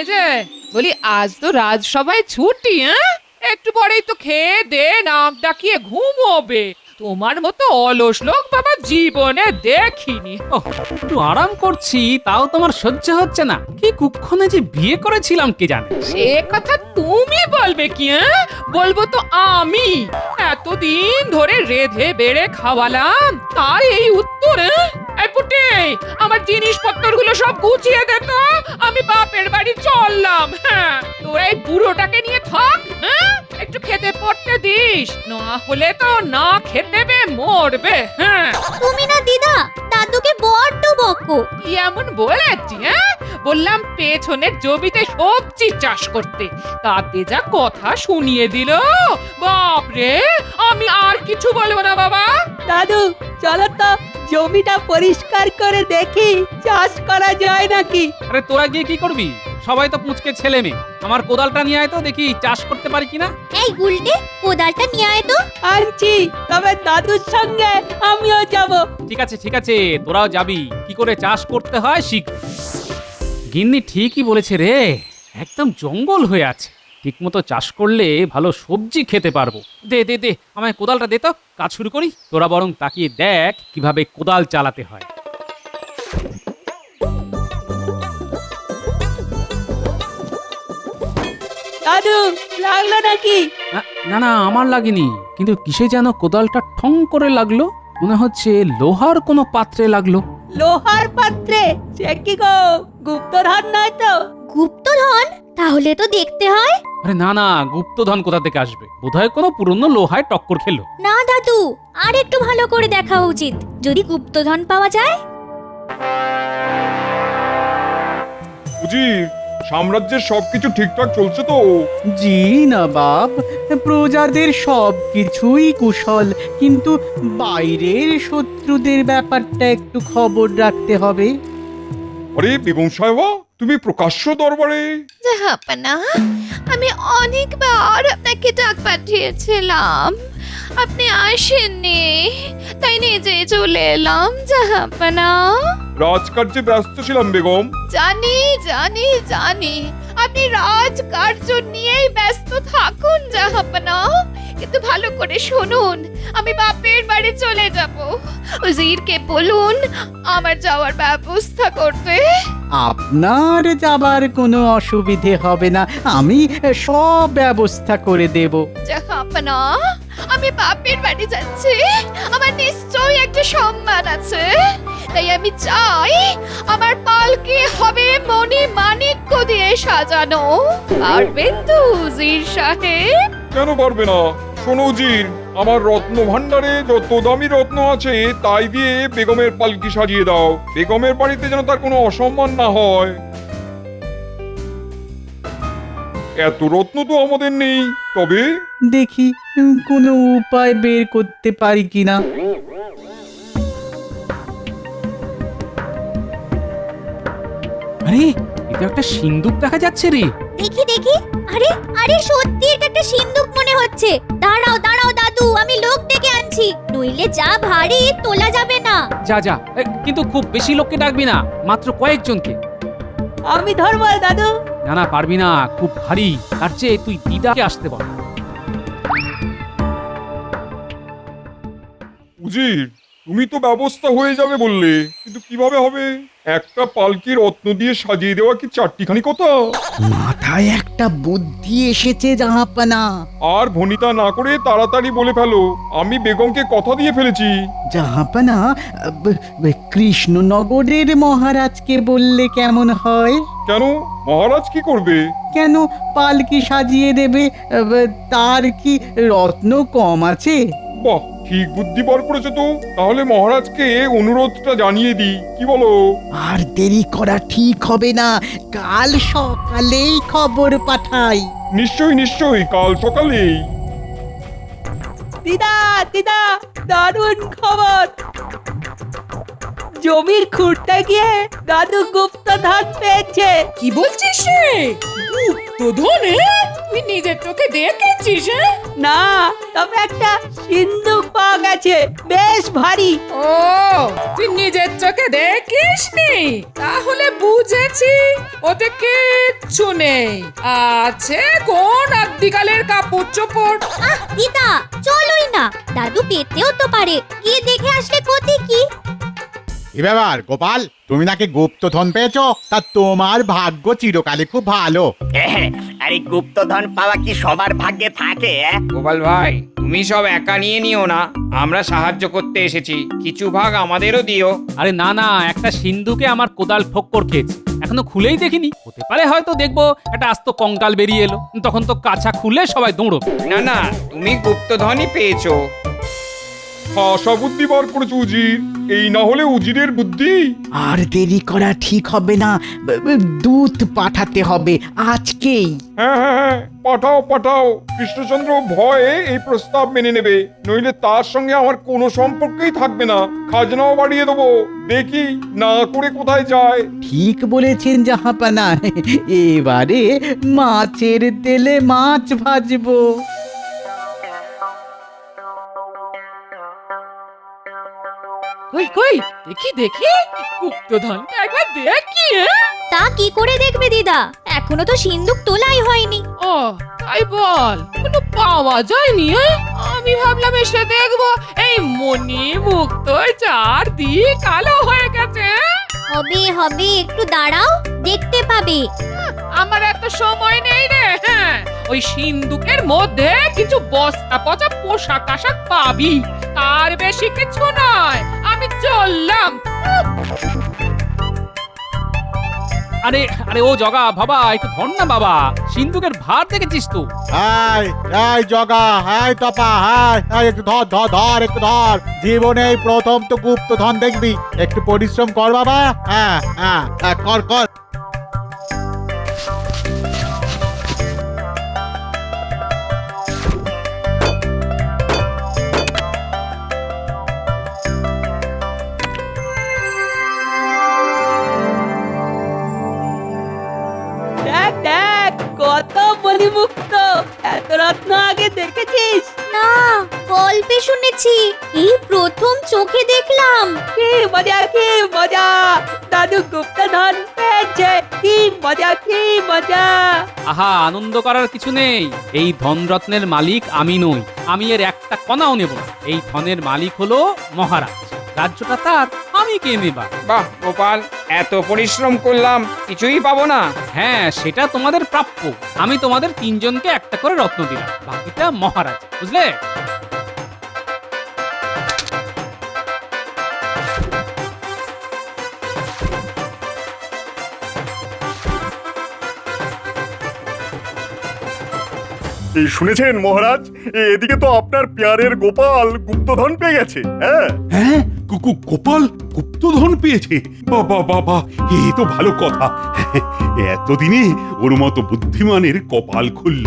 এই যে বলি, আজ তো রাজসভায় ছুটি, হ্যাঁ? একটু পরেই তো খেয়ে দে নাক ডাকিয়ে ঘুমোবে। তোমার মতো অলস লোক বাবা জীবনে দেখিনি। ওহ, একটু আরাম করছি তাও তোমার সহ্য হচ্ছে না। কি কুক্ষণে যে বিয়ে করেছিলাম কে জানে। সে কথা তুমি বলবে কি, হ্যাঁ? বলবো তো আমি। এতদিন ধরে রেধে বেড়ে খাওয়ালাম, তাই এই উত্তর, হ্যাঁ? এই পুটে, আমার জিনিসপত্রগুলো সব গুছিয়ে দে তো, আমি বাপের বাড়ি চললাম। হ্যাঁ, তোরা এই বুড়োটাকে নিয়ে থাক, হ্যাঁ? একটু খেতে পড়তে দিস, না হলে তো না খেতে বে মরবে। হ্যাঁ, তুমি না দিদা দাদুকে বড্ড বকো। কি এমন বলেছি, হ্যাঁ? বললাম পেছনের জমিতে সবজি চাষ করতে, তাতে যা কথা শুনিয়ে দিল, বাপরে, আমি আর কিছু বলবো না বাবা। দাদু চলো তো জমিটা পরিষ্কার করে দেখি চাষ করা যায় নাকি। আরে তোরা গিয়ে কি করবি? সবাই তো পুঁচকে ছেলে মেয়ে। আমার কোদালটা নিয়ে আয় তো দেখি চাষ করতে পারি কিনা। এই গুলটে কোদালটা নিয়ে আয় তো। আনছি, তবে দাদুর সঙ্গে আমিও যাব। ঠিক আছে তোরাও যাবি, কি করে চাষ করতে হয় শিখ। গিন্নি ঠিকই বলেছে রে, একদম জঙ্গল হয়ে আছে। ঠিকমতো চাষ করলে ভালো সবজি খেতে পারবো। দে দে দে আমায় কোদালটা দে তো, কাজ শুরু করি। তোরা বরং তাকিয়ে দেখ কিভাবে কোদাল চালাতে হয়। দাদু লাগলো নাকি? না না আমার লাগেনি, কিন্তু কিসে যেন কোদালটা ঠং করে লাগলো। মনে হচ্ছে লোহার কোনো পাত্রে লাগলো। লোহার পাত্রে? সে কি গো, গুপ্তধন নয় তো? গুপ্তধন? তাহলে তো দেখতে হয়। আরে না না, গুপ্তধন কোথা থেকে আসবে? বোধহয় কোনো পুরনো লোহায় টক্কর খেলো। না দাদু, আর একটু ভালো করে দেখা উচিত, যদি গুপ্তধন পাওয়া যায়। উজির, সাম্রাজ্যের সবকিছু ঠিকঠাক চলছে তো? জি নবাব, প্রজাদের সব কিছুই কুশল, কিন্তু বাইরের শত্রুদের ব্যাপারটা একটু খবর রাখতে হবে। আরে বেগম সাহেবা, তুমি প্রকাশ্য দরবারে? জাহাপনা, আমি অনেকবার আপনাকে ডাক পাঠিয়েছিলাম, আপনি আসেননি, তাই নিজে চলে এলাম জাহাপনা। রাজকার্যে ব্যস্ত ছিলাম বেগম। জানি জানি জানি, আপনি রাজকার্য নিয়েই ব্যস্ত থাকুন জাহাপনা, কিন্তু ভালো করে শুনুন, আমি বাপের বাড়ি চলে যাব। উজিরকে বলুন আমার যাওয়ার ব্যবস্থা করতে। আপনার যাবার কোনো অসুবিধে হবে না, আমি সব ব্যবস্থা করে দেব। জাহাপনা, আমি বাপের বাড়ি যাচ্ছি, আমার নিশ্চয়ই একটা সম্মান আছে, তাই আমি চাই আমার পালকি হবে মণি মাণিক্য দিয়ে সাজানো। পারবেন তো উজির সাহেব? কেন পারবে না? শোনো উজির, আমার রত্ন ভাণ্ডারে যত দামি রত্ন আছে তাই দিয়ে বেগমের পালকি সাজিয়ে দাও। বেগমের বাড়িতে যেন তার কোনো অসম্মান না হয়। এত রত্ন তো আমাদের নেই, তবে দেখি কোনো উপায় বের করতে পারি কিনা। আরে এটা একটা সিন্দুক দেখা যাচ্ছে রে। দেখি দেখি, আরে আরে সত্যি এটা একটা সিন্দুক মনে হচ্ছে। দাঁড়াও দাঁড়াও দাদু, আমি লোক ডেকে আনছি, নইলে যা ভারী তোলা যাবে না। যা যা, কিন্তু খুব বেশি লোককে ডাকবি না, মাত্র কয়েকজনকে। আমি ধরবো দাদু। না না পারবি না, খুব ভারী। তার চেয়ে তুই দিদাকে আসতে বল। উজির, তুমি তো ব্যবস্থা হয়ে যাবে বললে, কিন্তু কিভাবে হবে? একটা পালকি রত্ন দিয়ে সাজিয়ে দেওয়া কি চারটিখানি কথা? মাথায় একটা বুদ্ধি এসেছে জাহাপানা। আর ভনিতা না করে তাড়াতাড়ি বলে ফেলো, আমি বেগমকে কথা দিয়ে ফেলেছি। জাহাপানা, কৃষ্ণনগরের মহারাজকে বললে কেমন হয়? কেন, মহারাজ কি করবে? কেন পালকি সাজিয়ে দেবে, তার কি রত্ন কম আছে? বাহ, ঠিক বুদ্ধি বার করেছো তো। তাহলে মহারাজকে অনুরোধটা জানিয়ে দিই, কি বলো? আর দেরি করা ঠিক হবে না, কাল সকালেই খবর পাঠাই। নিশ্চয়ই নিশ্চয়ই, কাল সকালেই। দিদা দিদা, দারুণ খবর। জমির খুঁড়তে গিয়ে দাদু গুপ্তধন পেয়েছে। কি বলছিস রে? গুপ্তধন? তুই নিজের চোখে দেখেছিস? হ্যাঁ? না, তবে একটা সিন্ধুক পাওয়া গেছে, বেশ ভারী। ও, তুই নিজের চোখে দেখিসনি? তাহলে বুঝেছি ওতে কিচ্ছু নেই, আছে কোন আদিকালের কাপড় চোপড়। আহ দিদা, চলোই না, দাদু পেতেও তো পারে, গিয়ে দেখে আসলে ক্ষতি কি? কি ব্যাপার গোপাল, তুমি নাকি গুপ্তধন পেয়েছো? তা তোমার ভাগ্য চিরকালই খুব ভালো। আরে গুপ্তধন পাওয়া কি সবার ভাগ্যে থাকে? গোপাল ভাই, তুমি সব একা নিয়ে নিও না, আমরা সাহায্য করতে এসেছি, কিছু ভাগ আমাদেরও দিও। আরে না না, একটা সিন্ধুকে আমার কোদাল ঠক্কর খেয়েছে, এখনো খুলেই দেখিনি। হতে পারে হয়তো দেখবো একটা আস্ত কঙ্কাল বেরিয়ে এলো, তখন তো কাছা খুলে সবাই দৌড়বে। না না, তুমি গুপ্তধনই পেয়েছো। হাসা বুদ্ধি বার করেছো উজির, এই না হলে উজিরের বুদ্ধি। আর দেরি করা ঠিক হবে না, দূত পাঠাতে হবে আজকেই। হ্যাঁ হ্যাঁ হ্যাঁ, পাঠাও পাঠাও। কৃষ্ণচন্দ্র ভয়ে এই প্রস্তাব মেনে নেবে, নইলে তার সঙ্গে আমার কোনো সম্পর্কই থাকবে না। খাজনাও বাড়িয়ে দেবো, দেখি না করে কোথায় যায়। ঠিক বলেছেন জাহাপানা, এবারে মাছের তেলে মাছ ভাজবো। কই কই, দেখি দেখি গুপ্তধন একবার দেখি। তা কি করে দেখবে দিদা, এখনো তো সিন্ধুক তোলাই হয়নি। ও তাই বল, কোনো পাওয়া যায়নি? আমি ভাবলাম এসে দেখবো এই মণি মুক্ত চারদিক কালো হয়ে গেছে। হবে হবে, একটু দাঁড়াও, দেখতে পাবে। আমার এত সময় নেই রে। হ্যাঁ, ওই সিন্ধুকের মধ্যে কিছু বস্তা পচা পোশাক আশাক পাবি, তার বেশি কিছু নয়। আমি চললাম। আরে আরে ও জগা বাবা, একটু ধর না বাবা, সিন্ধুকের ভার দেখেছিস তো? হাই হাই জগা, হাই তপা, হাই একটু ধর ধর ধর, একটু ধর। জীবনে এই প্রথম তো গুপ্তধন দেখবি, একটু পরিশ্রম কর বাবা। হ্যাঁ হ্যাঁ হ্যাঁ, কর কর। দেখ দেখ, কত বলিমুক্ত, এত রত্ন আগে দেখেছিস? না, গল্পে শুনেছি, এই প্রথম চোখে দেখলাম। কি মজা, কি মজা! দাদু গুপ্তধন পেয়েছে, কি মজা, কি মজা! আহা, আনন্দ করার কিছু নেই। এই ধনরত্নের মালিক আমি নই, আমি এর একটা কণাও নেব না। এই ধনের মালিক হলো মহারাজ, রাজ্যটা তার, আমি কে নেবা? বাহ গোপাল, এত পরিশ্রম করলাম, কিছুই পাবো না? হ্যাঁ, সেটা তোমাদের প্রাপ্য। আমি তোমাদের তিনজনকে একটা করে রত্ন দিলাম, বাকিটা মহারাজ, বুঝলে? এই শুনেছেন মহারাজ, এদিকে তো আপনার পেয়ারের গোপাল গুপ্তধন পেয়ে গেছে। হ্যাঁ হ্যাঁ, গোপাল গুপ্তধন পেয়েছে? বাবা বাবা, এ তো ভালো কথা। এতদিনে ওর মতো বুদ্ধিমানের কপাল খুলল।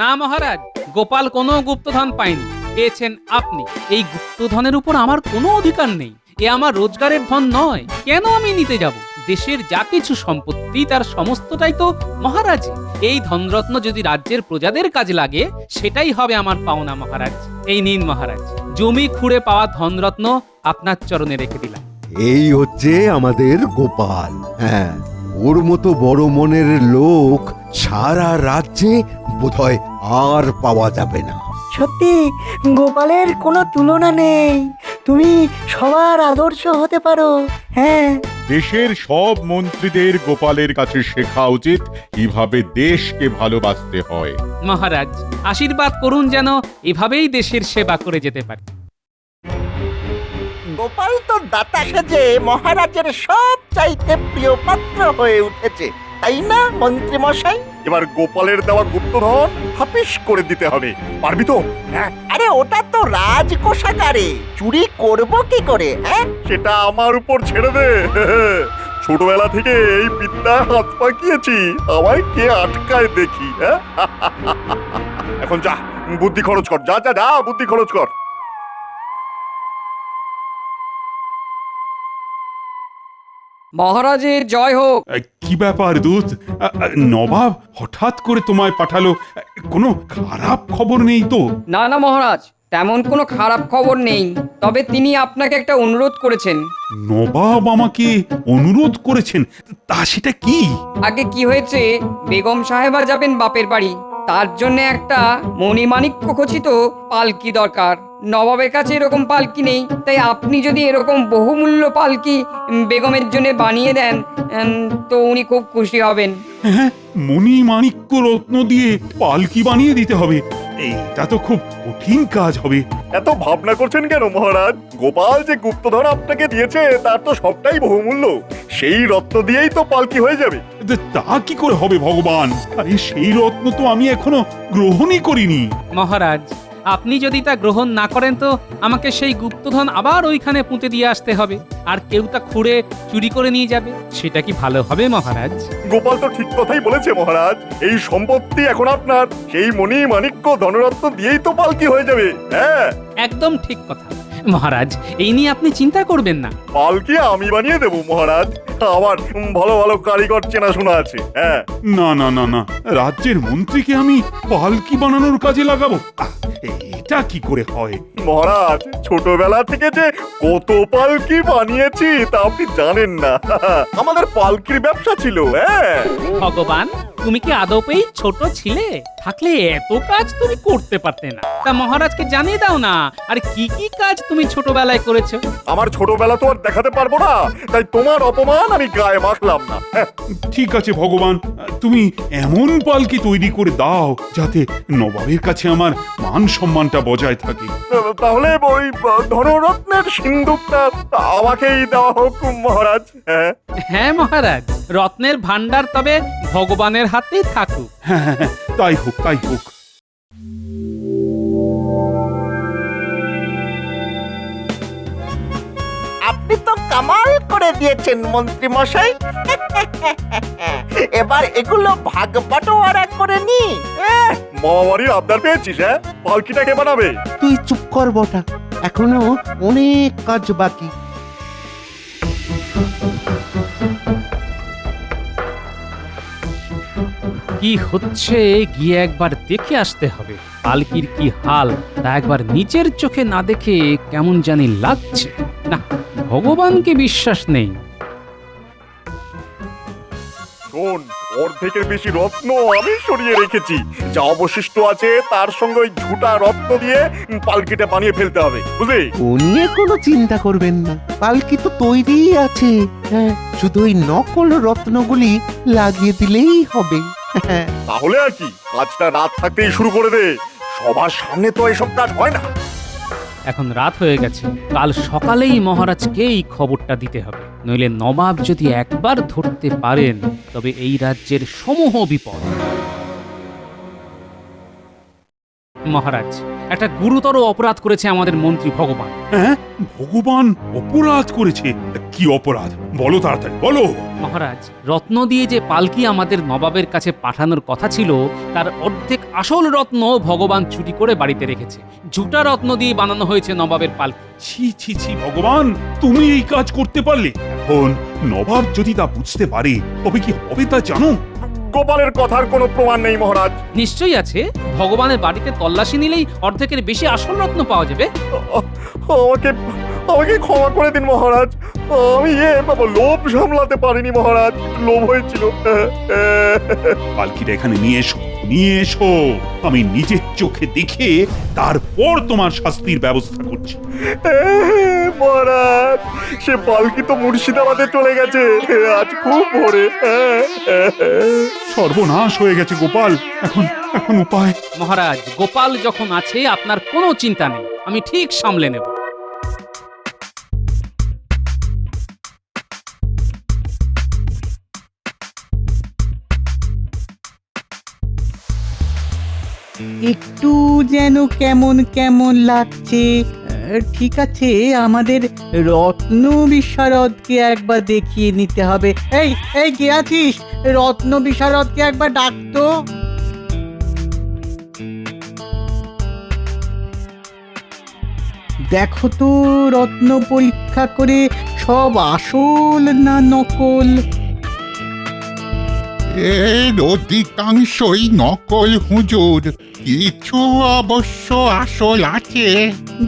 না মহারাজ, গোপাল কোনো গুপ্তধন পায়নি, পেয়েছেন আপনি। এই গুপ্তধনের উপর আমার কোনো অধিকার নেই, এ আমার রোজগারের ধন নয়, কেন আমি নিতে যাব? দেশের যা কিছু সম্পত্তি তার সমস্তটাই তো মহারাজ। এই ধনরত্ন যদি রাজ্যের প্রজাদের কাজে লাগে, সেটাই হবে আমার পাওনা মহারাজ। এই নিন মহারাজ, জমি খুঁড়ে পাওয়া ধনরত্ন আপনার চরণে রেখে দিলাম। এই হচ্ছে আমাদের গোপাল। হ্যাঁ, ওর মতো বড় মনের লোক সারা রাজ্যে বোধহয় আর পাওয়া যাবে না। সত্যি গোপালের কোনো তুলনা নেই, তুমি সবার আদর্শ হতে পারো। হ্যাঁ, দেশের সব মন্ত্রীদের গোপালের কাছে শেখা উচিত কিভাবে দেশকে ভালোবাসতে হয়। মহারাজ, আশীর্বাদ করুন যেন এভাবেই দেশের সেবা করে যেতে পারে। গোপাল তো দাতা সেজে মহারাজের সব চাইতে প্রিয় পাত্র হয়ে উঠেছে, তাই না মন্ত্রী মশাই? এবার গোপালের দেওয়া গুপ্তধন হাফিস করে দিতে হবে, পারবি তো? হ্যাঁ, আরে ওটা তো রাজকোষাগারে, চুরি করব কি করে? হ্যাঁ, সেটা আমার উপর ছেড়ে দে। ছোটবেলা থেকে এই বিদ্যায় হাত পাকিয়েছি, আমায় কে আটকায় দেখি। হ্যাঁ, এখন যা বুদ্ধি খরচ কর, যা যা যা, বুদ্ধি খরচ কর। মহারাজের জয় হোক। কি ব্যাপার দূত? নবাব হঠাৎ করে তোমায় পাঠালো, কোনো খারাপ খবর নেই তো? না না মহারাজ, তেমন কোনো খারাপ খবর নেই, তবে তিনি আপনাকে একটা অনুরোধ করেছেন। নবাব আমাকে অনুরোধ করেছেন? তা সেটা কি? আগে কি হয়েছে, বেগম সাহেবা যাবেন বাপের বাড়ি, তার জন্য একটা মণিমাণিক্য খচিত পালকি দরকার। নবাবের কাছে এরকম পালকি নেই, তাই আপনি যদি এরকম বহুমূল্য পালকি বেগমের জন্য বানিয়ে দেন তো উনি খুব খুশি হবেন। হ্যাঁ, মণি মাণিক্য রত্ন দিয়ে পালকি বানিয়ে দিতে হবে? এইটা তো খুব কঠিন কাজ হবে। এত ভাবনা করছেন কেন মহারাজ? গোপাল যে গুপ্তধন আপনাকে দিয়েছে তার তো সবটাই বহুমূল্য, সেই রত্ন দিয়েই তো পালকি হয়ে যাবে। তা কি করে হবে ভগবান? আরে সেই রত্ন তো আমি এখনো গ্রহণই করিনি। মহারাজ, আপনি যদি তা গ্রহণ না করেন তো আমাকে সেই গুপ্তধন আবার ওইখানে পুঁতে দিয়ে আসতে হবে, আর কেউ তা খুঁড়ে চুরি করে নিয়ে যাবে। সেটা কি ভালো হবে মহারাজ? গোপাল তো ঠিক কথাই বলেছে মহারাজ, এই সম্পত্তি এখন আপনার, সেই মণি মাণিক্য ধনরত্ন দিয়েই তো পালকি হয়ে যাবে। হ্যাঁ, একদম ঠিক কথা মহারাজ, এই নিয়ে আপনি চিন্তা করবেন না। পালকি আমি বানিয়ে দেবো মহারাজ, আমার ভালো ভালো কারিগর চেনাশোনা আছে। হ্যাঁ, না না না না, রাজ্যের মন্ত্রীকে আমি পালকি বানানোর কাজে লাগাবো? এটা কি করে হয়? মহারাজ, ছোটবেলা থেকে যে কত পালকি বানিয়েছি তা আপনি জানেন না। আমাদের পালকির ব্যবসা ছিল। হ্যাঁ ভগবান, তুমি কি আদপেই ছোট ছিলে? থাকলে এত কাজ তুমি করতে পারতে না। তা মহারাজকে জানিয়ে দাও না, আর কি কি কাজ তুমি ছোটবেলায় করেছো। আমার ছোটবেলা তো আর দেখাতে পারবো না, তাই তোমার অপমান আমি গায়ে মাখলাম না। ঠিক আছে ভগবান, তুমি এমন পালকি তৈরি করে দাও যাতে নবাবের কাছে আমার মান সম্মানটা বজায় থাকে। তাহলে ওই ধনরত্নের সিন্দুকটা আমাকেই দেওয়া হোক মহারাজ। হ্যাঁ মহারাজ, রত্নের ভান্ডার তবে ভগবানের হাতেই থাকুক। হ্যাঁ হ্যাঁ হ্যাঁ, তাই হোক তাই হোক। আপনি তো কামাল করে দিয়েছেন মন্ত্রী মশাই। এবার এগুলো ভাগ বাটোয়ারা করে নি। মামাবাড়ির আবদার পেয়েছিস? হ্যাঁ, পালকিটা কে বানাবে? তুই চুপ কর বটা, এখনো অনেক কাজ বাকি। কি হচ্ছে গিয়ে একবার দেখে আসতে হবে। পালকির কি হাল তা একবার নিজের চোখে না দেখে কেমন জানি লাগছে। না, ভগবানকে বিশ্বাস নেই। শোন, অর্ধেকের বেশি রত্ন আমি সরিয়ে রেখেছি, যা অবশিষ্ট আছে তার সঙ্গে ওই ঝুটা রত্ন দিয়ে পালকিটা বানিয়ে ফেলতে হবে, বুঝলি? ও নিয়ে কোনো চিন্তা করবেন না, পালকি তো তৈরিই আছে। হ্যাঁ, শুধু ওই নকল রত্নগুলি লাগিয়ে দিলেই হবে। তাহলে আর কি, কাজটা রাত থাকতেই শুরু করে দে, সবার সামনে তো এসব কাজ হয় না। এখন রাত হয়ে গেছে, কাল সকালেই মহারাজকে এই খবরটা দিতে হবে, নইলে নবাব যদি একবার ধরতে পারেন তবে এই রাজ্যের সমূহ বিপদ। মহারাজ, একটা গুরুতর অপরাধ করেছে আমাদের মন্ত্রী ভগবান। হ্যাঁ, ভগবান অপরাধ করেছে? কি অপরাধ বলো, তাড়াতাড়ি বলো। মহারাজ, রত্ন দিয়ে যে পালকি আমাদের নবাবের কাছে পাঠানোর কথা ছিল তার অর্ধেক আসল রত্ন ভগবান চুরি করে বাড়িতে রেখেছে। ঝুটা রত্ন দিয়ে বানানো হয়েছে নবাবের পালকি। ছি ছি ছি ভগবান, তুমি এই কাজ করতে পারলে? এখন নবাব যদি তা বুঝতে পারে তবে কি হবে তা জানো? গোপালের কথার কোনো প্রমাণ নেই মহারাজ। নিশ্চয়ই আছে, ভগবানের বাড়িতে তল্লাশি নিলেই অর্ধেকের বেশি আসল রত্ন পাওয়া যাবে। আমাকে আমাকে ক্ষমা করে দিন মহারাজ, আমি লোভ সামলাতে পারিনি মহারাজ, লোভ হয়েছিল। পালকিটা এখানে নিয়ে এসো, নিয়ে এসো, আমি নিজের চোখে দেখে তারপর তোমার শাস্তির ব্যবস্থা করছি। মহারাজ, সে পালকি তো মুর্শিদাবাদে চলে গেছে আজ খুব ভোরে। সর্বনাশ হয়ে গেছে গোপাল, এখন এখন উপায়? মহারাজ, গোপাল যখন আছে আপনার কোনো চিন্তা নেই, আমি ঠিক সামলে নেব। একটু যেন কেমন কেমন লাগছে। ঠিক আছে, আমাদের রত্ন বিশারদকে একবার দেখিয়ে নিতে হবে। এই এই কে আছিস? রত্ন বিশারদকে একবার ডাকতো। দেখো তো রত্ন পরীক্ষা করে সব আসল না নকল। এর অধিকাংশই নকল হুজুর, কিছু অবশ্য আসল আছে।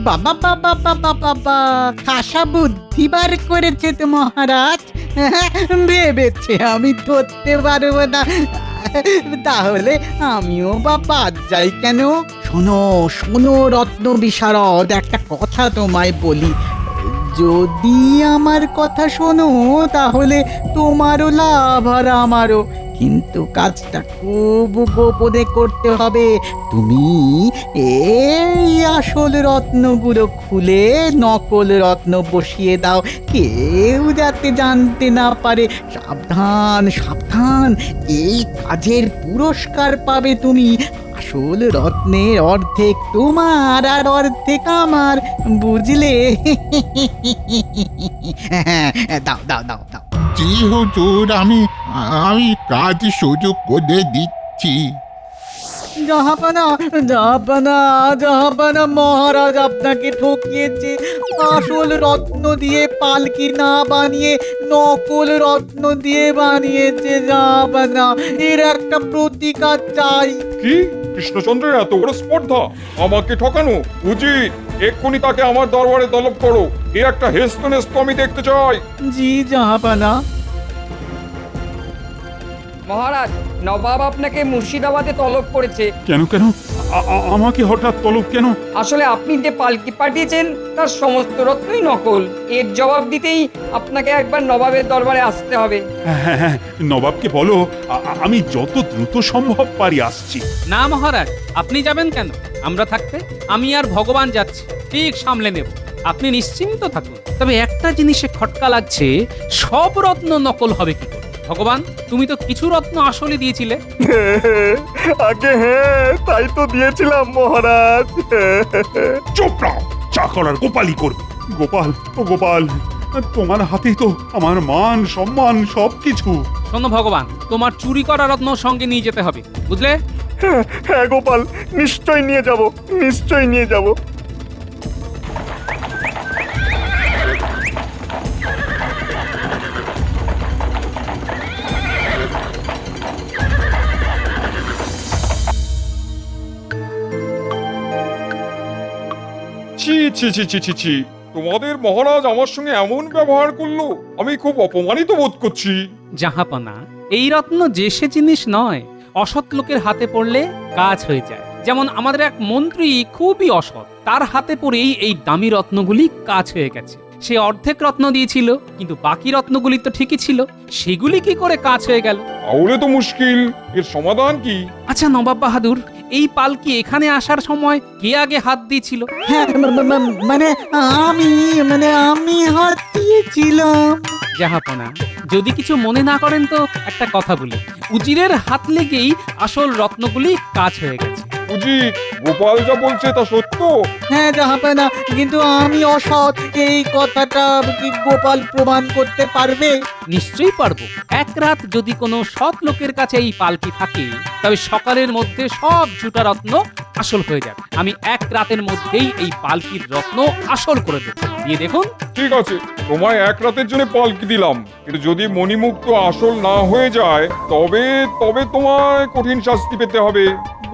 বাবা বাবা বাবা বাবা, খাসা বুদ্ধি বার করেছে তো মহারাজ। ভেবেছে আমি ধরতে পারবো না, তাহলে আমিও বা বাদ যাই কেন? শোনো শোনো রত্ন বিশারদ, একটা কথা তোমায় বলি, যদি আমার কথা শোনো তাহলে তোমারও লাভ আর আমারও, কিন্তু কাজটা খুব গোপনে করতে হবে। তুমি এই আসল রত্নগুলো খুলে নকল রত্ন বসিয়ে দাও, কেউ যাতে জানতে না পারে। সাবধান সাবধান, এই কাজের পুরস্কার পাবে তুমি। আসল রত্নের অর্ধেক তোমার আর অর্ধেক আমার, বুঝলে? দাও দাও দাও দাও। জি হুজুর, আমি কাজ সুযোগ করে দিচ্ছি। জাহাপানা জাহাপানা জাহাপানা, মহারাজ আপনাকে ঠকিয়েছে। আসল রত্ন দিয়ে পালকি না বানিয়ে নকল রত্ন দিয়ে বানিয়েছে জাহাপানা। এর একটা প্রতিকার চাই। কি কৃষ্ণচন্দ্রের এত বড় স্পর্ধা, আমাকে ঠকানো উচিত। এক্ষুনি তাকে আমার দরবারে তলব করো। এর একটা হেস্তনেস্ত আমি দেখতে চাই। জি জাহাপানা। মহারাজ, নবাব আপনাকে মুর্শিদাবাদে তলব করেছে। কেন কেন আমাকে হঠাৎ তলব কেন? আসলে আপনি যে পালকি পাঠিয়েছেন তার সমস্ত রত্নই নকল। এর জবাব দিতেই আপনাকে একবার নবাবের দরবারে আসতে হবে। হ্যাঁ হ্যাঁ, নবাবকে বলো আমি যত দ্রুত সম্ভব পারি আসছি। না মহারাজ, আপনি যাবেন কেন? আমরা থাকতে আমি আর ভগবান যাচ্ছি, ঠিক সামলে নেব। আপনি নিশ্চিন্ত থাকুন। তবে একটা জিনিসে খটকা লাগছে, সব রত্ন নকল হবে কি করে? ভগবান, তুমি তো কিছু রত্ন আসলে দিয়েছিলে। আগে হ্যাঁ, তাই তো দিয়েছিলাম মহারাজ। চুপ রাও, চা করার গোপালই করবে। গোপাল, ও গোপাল, তোমার হাতেই তো আমার মান সম্মান সবকিছু। শোনো ভগবান, তোমার চুরি করা রত্ন সঙ্গে নিয়ে যেতে হবে, বুঝলে? হ্যাঁ গোপাল, নিশ্চয় নিয়ে যাব, নিশ্চয় নিয়ে যাব। ছি ছি ছি ছি ছি ছি, তোমাদের মহারাজ আমার সঙ্গে এমন ব্যবহার করলো, আমি খুব অপমানিত বোধ করছি। জাহাপনা, এই রত্ন যে সে জিনিস নয়, অসৎ লোকের হাতে পড়লে কাজ হয়ে যায়। যেমন আমাদের এক মন্ত্রী খুবই অসৎ, তার হাতে পড়েই এই দামি রত্নগুলি কাজ হয়ে গেছে। সে অর্ধেক রত্ন দিয়েছিল, কিন্তু বাকি রত্নগুলি তো ঠিকই ছিল, সেগুলি কি করে কাজ হয়ে গেল? তাহলে তো মুশকিল, এর সমাধান কি? আচ্ছা নবাব বাহাদুর, এই পালকি এখানে আসার সময় কে আগে হাত দিয়েছিল? হ্যাঁ, আমি হাত দিয়েছিলাম। জাহাপনা, যদি কিছু মনে না করেন তো একটা কথা বলি। উজিরের হাত লেগেই আসল রত্নগুলি কাজ হয়ে গেছে। উজির, গোপাল যা বলছে তা সত্য? হ্যাঁ জাহাপানা, কিন্তু আমি অসৎ, এই কথাটা কি গোপাল প্রমাণ করতে পারবে? নিশ্চয়ই পারবো। এক রাত যদি কোনো সৎ লোকের কাছে এই পালকি থাকে, তবে সকালের মধ্যে সব ঝুটা রত্ন আসল হয়ে যাবে। আমি এক রাতের মধ্যেই এই পালকির রত্ন আসল করে দেবো, দিয়ে দেখুন। ঠিক আছে, তোমায় এক রাতের জন্য পালকি দিলাম, কিন্তু যদি মণিমুক্ত আসল না হয়ে যায় তবে তবে তোমায় কঠিন শাস্তি পেতে হবে।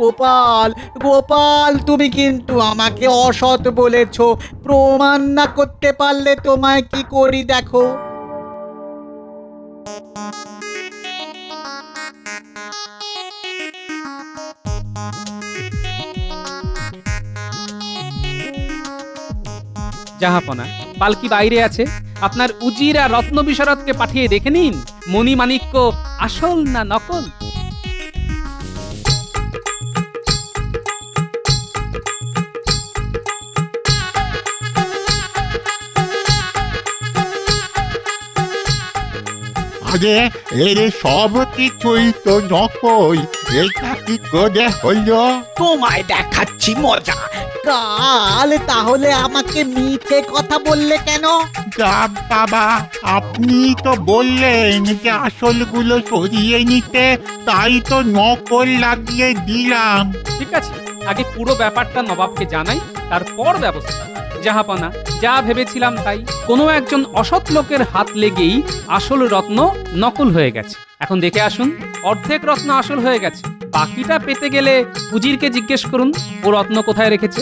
গোপাল গোপাল, তুমি কিন্তু আমাকে অসৎ বলেছ, প্রমাণ না করতে পারলে তোমায় কি করি দেখো। জাহাপনা, পালকি বাইরে আছে, আপনার উজির আর রত্ন বিশারদকে পাঠিয়ে দেখে নিন মণিমাণিক্য আসল না নকল। আরে এর সব কিছুই তো নকল, এটা কি করে হলো? তোমায় দেখাচ্ছি মজা। কাল তাহলে আমাকে মিথ্যে কথা বললে কেন? যা বাবা, আপনি তো বললেন যে আসলগুলো সরিয়ে নিতে, তাই তো নকল লাগিয়ে দিলাম। ঠিক আছে, আগে পুরো ব্যাপারটা নবাবকে জানাই, তারপর ব্যবস্থা। জাহাপনা, যা ভেবেছিলাম তাই। কোনো একজন অসৎ লোকের হাত লেগেই আসল রত্ন নকল হয়ে গেছে। এখন দেখে আসুন, অর্ধেক রত্ন আসল হয়ে গেছে। বাকিটা পেতে গেলে উজিরকে জিজ্ঞেস করুন ও রত্ন কোথায় রেখেছে।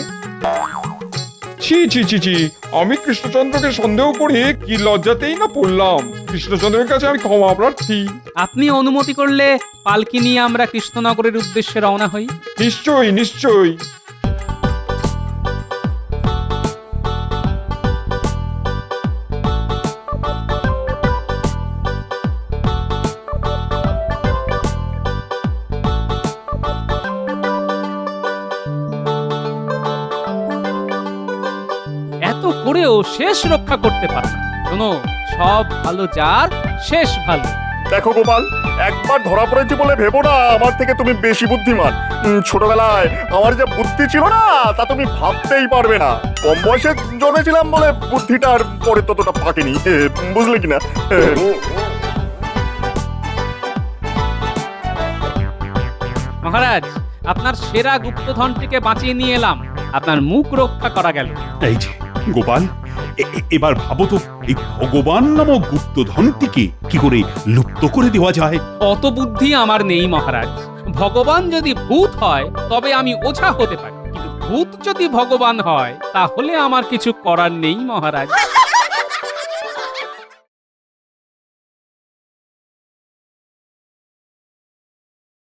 ছি ছি ছি ছি, আমি কৃষ্ণচন্দ্রকে সন্দেহ করে কি লজ্জাতেই না পড়লাম। কৃষ্ণচন্দ্রের কাছে আমি ক্ষমা প্রার্থী। আপনি অনুমতি করলে পালকি নিয়ে আমরা কৃষ্ণনগরের উদ্দেশ্যে রওনা হই। নিশ্চয়ই নিশ্চয়ই। এত করেও শেষ রক্ষা করতে পারে না। শোনো, সব ভালো যার শেষ ভালো। দেখো গোপাল, একবার ধরা পড়েছি বলে ভেবো না আমার থেকে তুমি বেশি বুদ্ধিমান। ছোটবেলায় আমার যে বুদ্ধি ছিল না তা তুমি ভাবতেই পারবে না। কম বয়সে জন্মেছিলাম বলে বুদ্ধিটার পরে ততটা পাকেনি, বুঝলে কিনা? মহারাজ, আপনার সেরা গুপ্তধনটিকে বাঁচিয়ে নিয়ে এলাম। আপনার মুখ রক্ষা করা গেল। এই যে গোপাল, এবার ভাবো তো, এই ভগবান নামক গুপ্তধনটিকে কি করে লুপ্ত করে দেওয়া যায়? অত বুদ্ধি আমার নেই মহারাজ। ভগবান যদি ভূত হয় তবে আমি ওঝা হতে পারি, কিন্তু ভূত যদি ভগবান হয় তাহলে আমার কিছু করার নেই মহারাজ।